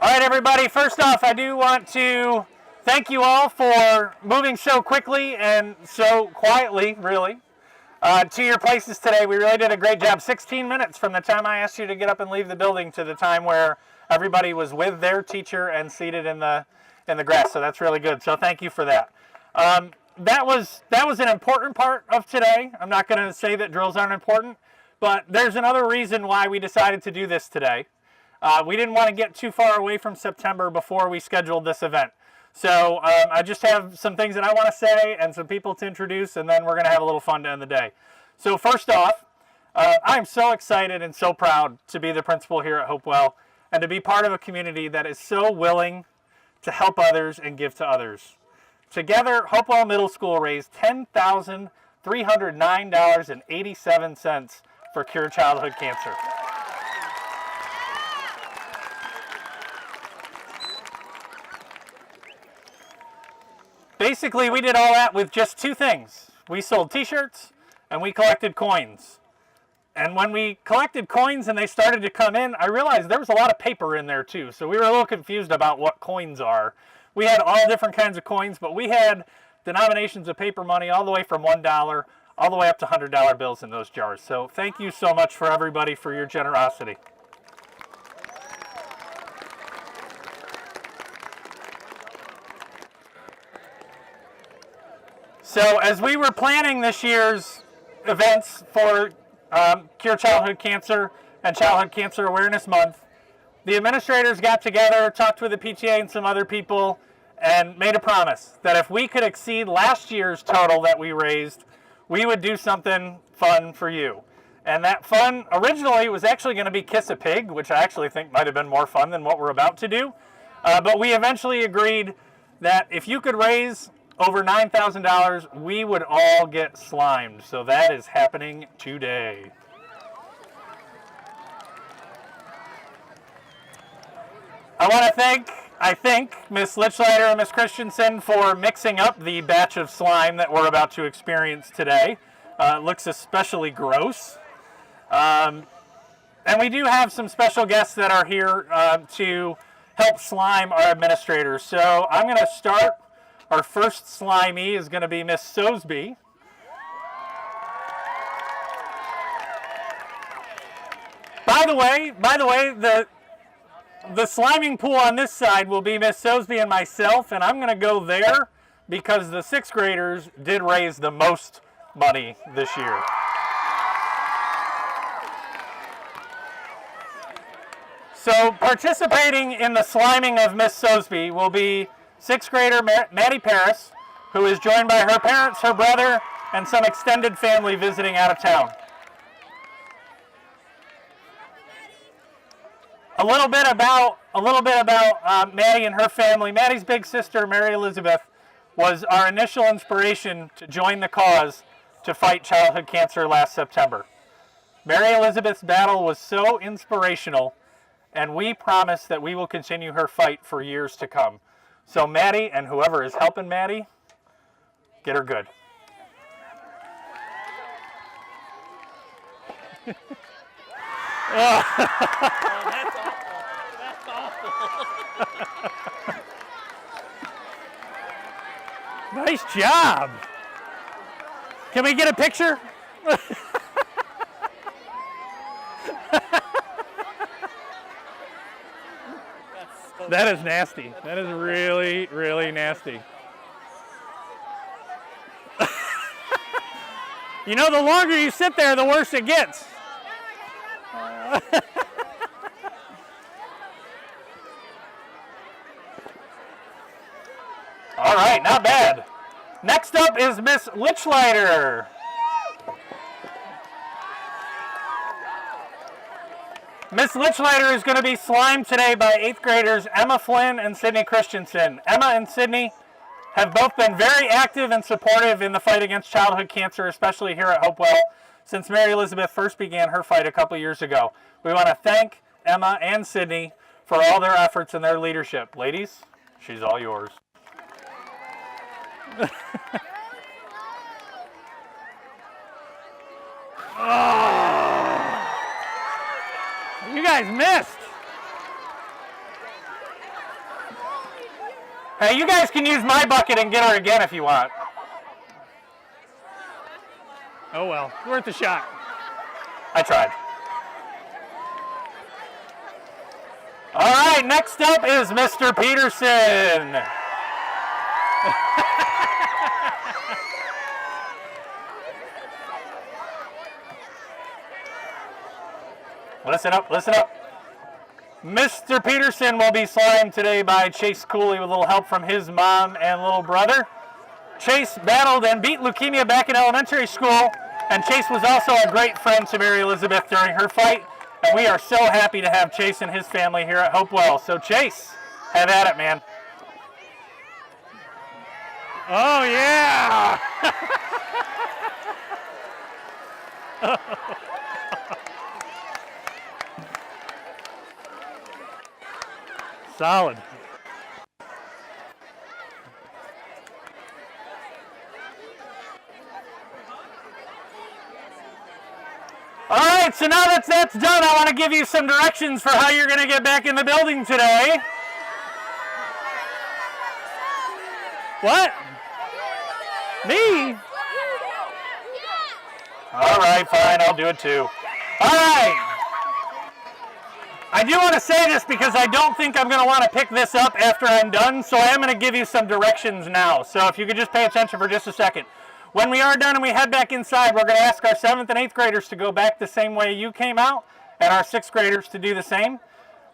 All right, everybody, first off, I do want to thank you all for moving so quickly and so quietly, really, to your places today. We really did a great job. 16 minutes from the time I asked you to get up and leave the building to the time where everybody was with their teacher and seated in the grass. So that's really good. So thank you for that. That was an important part of today. I'm not going to say that drills aren't important, but there's another reason why we decided to do this today. We didn't want to get too far away from September before we scheduled this event. So I just have some things that I want to say and some people to introduce, and then we're going to have a little fun to end the day. So first off, I'm so excited and so proud to be the principal here at Hopewell and to be part of a community that is so willing to help others and give to others. Together, Hopewell Middle School raised $10,309.87 for Cure Childhood Cancer. Basically, we did all that with just two things. We sold t-shirts and we collected coins. And when we collected coins and they started to come in, I realized there was a lot of paper in there too. So we were a little confused about what coins are. We had all different kinds of coins, but we had denominations of paper money all the way from $1 all the way up to $100 bills in those jars. So thank you so much for everybody for your generosity. So as we were planning this year's events for Cure Childhood Cancer and Childhood Cancer Awareness Month, the administrators got together, talked with the PTA and some other people, and made a promise that if we could exceed last year's total that we raised, we would do something fun for you. And that fun originally was actually going to be Kiss a Pig, which I actually think might have been more fun than what we're about to do. But we eventually agreed that if you could raise over $9,000, we would all get slimed. So that is happening today. I want to thank Ms. Lichlider and Ms. Christensen for mixing up the batch of slime that we're about to experience today. It looks especially gross. And we do have some special guests that are here to help slime our administrators. So I'm going to start. Our first slimey is going to be Miss Sosby. By the way, the sliming pool on this side will be Miss Sosby and myself, and I'm going to go there because the sixth graders did raise the most money this year. So participating in the sliming of Miss Sosby will be sixth grader Maddie Paris, who is joined by her parents, her brother, and some extended family visiting out of town. A little bit about Maddie and her family. Maddie's big sister, Mary Elizabeth, was our initial inspiration to join the cause to fight childhood cancer last September. Mary Elizabeth's battle was so inspirational, and we promise that we will continue her fight for years to come. So Maddie and whoever is helping Maddie, get her good. Oh, that's awful. That's awful. Nice job. Can we get a picture? That is nasty. That is really, really nasty. You know, the longer you sit there, the worse it gets. All right, not bad. Next up is Miss Lichlider. Miss Lichlider is going to be slimed today by 8th graders Emma Flynn and Sydney Christensen. Emma and Sydney have both been very active and supportive in the fight against childhood cancer, especially here at Hopewell, since Mary Elizabeth first began her fight a couple years ago. We want to thank Emma and Sydney for all their efforts and their leadership. Ladies, she's all yours. Oh, you guys missed. Hey, you guys can use my bucket and get her again if you want. Oh well, worth a shot. I tried. All right, next up is Mr. Peterson. Listen up, listen up. Mr. Peterson will be slimed today by Chase Cooley with a little help from his mom and little brother. Chase battled and beat leukemia back in elementary school, and Chase was also a great friend to Mary Elizabeth during her fight, and we are so happy to have Chase and his family here at Hopewell. So Chase, have at it, man. Oh yeah! Solid. All right, so now that that's done, I want to give you some directions for how you're going to get back in the building today. What? Me? All right, fine, I'll do it too. All right. I do want to say this because I don't think I'm going to want to pick this up after I'm done, so I am going to give you some directions now. So if you could just pay attention for just a second. When we are done and we head back inside, we're going to ask our 7th and 8th graders to go back the same way you came out, and our 6th graders to do the same.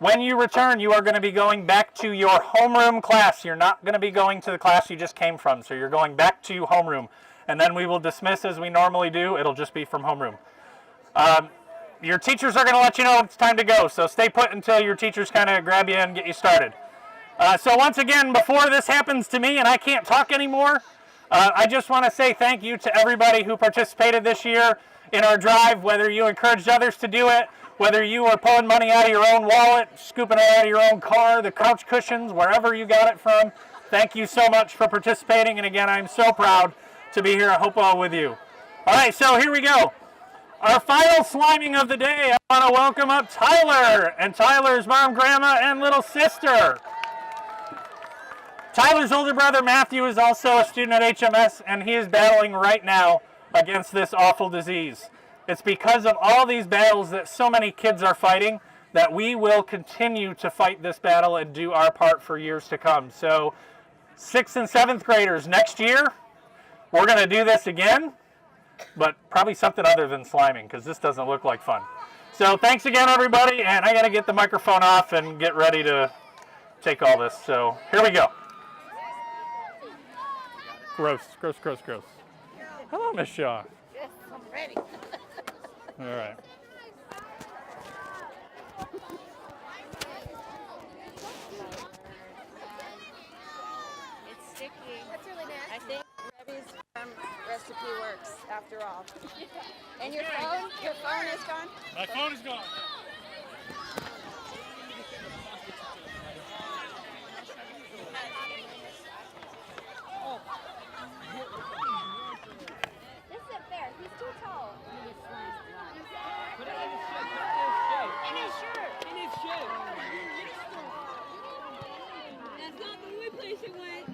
When you return, you are going to be going back to your homeroom class. You're not going to be going to the class you just came from, so you're going back to homeroom. And then we will dismiss as we normally do. It'll just be from homeroom. Your teachers are going to let you know it's time to go, so stay put until your teachers kind of grab you and get you started. So once again, before this happens to me and I can't talk anymore, I just want to say thank you to everybody who participated this year in our drive, whether you encouraged others to do it, whether you were pulling money out of your own wallet, scooping it out of your own car, the couch cushions, wherever you got it from. Thank you so much for participating, and again, I'm so proud to be here at Hopewell with you. All right, so here we go. Our final sliming of the day, I want to welcome up Tyler and Tyler's mom, grandma, and little sister. Tyler's older brother, Matthew, is also a student at HMS, and he is battling right now against this awful disease. It's because of all these battles that so many kids are fighting that we will continue to fight this battle and do our part for years to come. So 6th and 7th graders, next year, we're going to do this again, but probably something other than sliming, because this doesn't look like fun. So thanks again, everybody, and I got to get the microphone off and get ready to take all this. So here we go. Gross, gross, gross, gross. Hello, Miss Shaw. Yes, I'm ready. All right. It's sticky. That's really nasty. I think Rebby's recipe works after all. And your phone? Your phone is gone? My phone is gone. This isn't fair. He's too tall. Put it in his shirt. In his shirt. In his shirt. That's not the only place it went.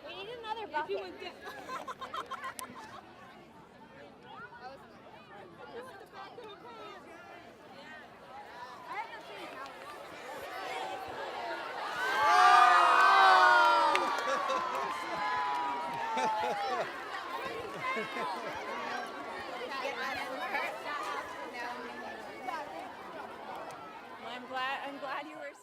We need another If bucket. you went down. I'm glad you were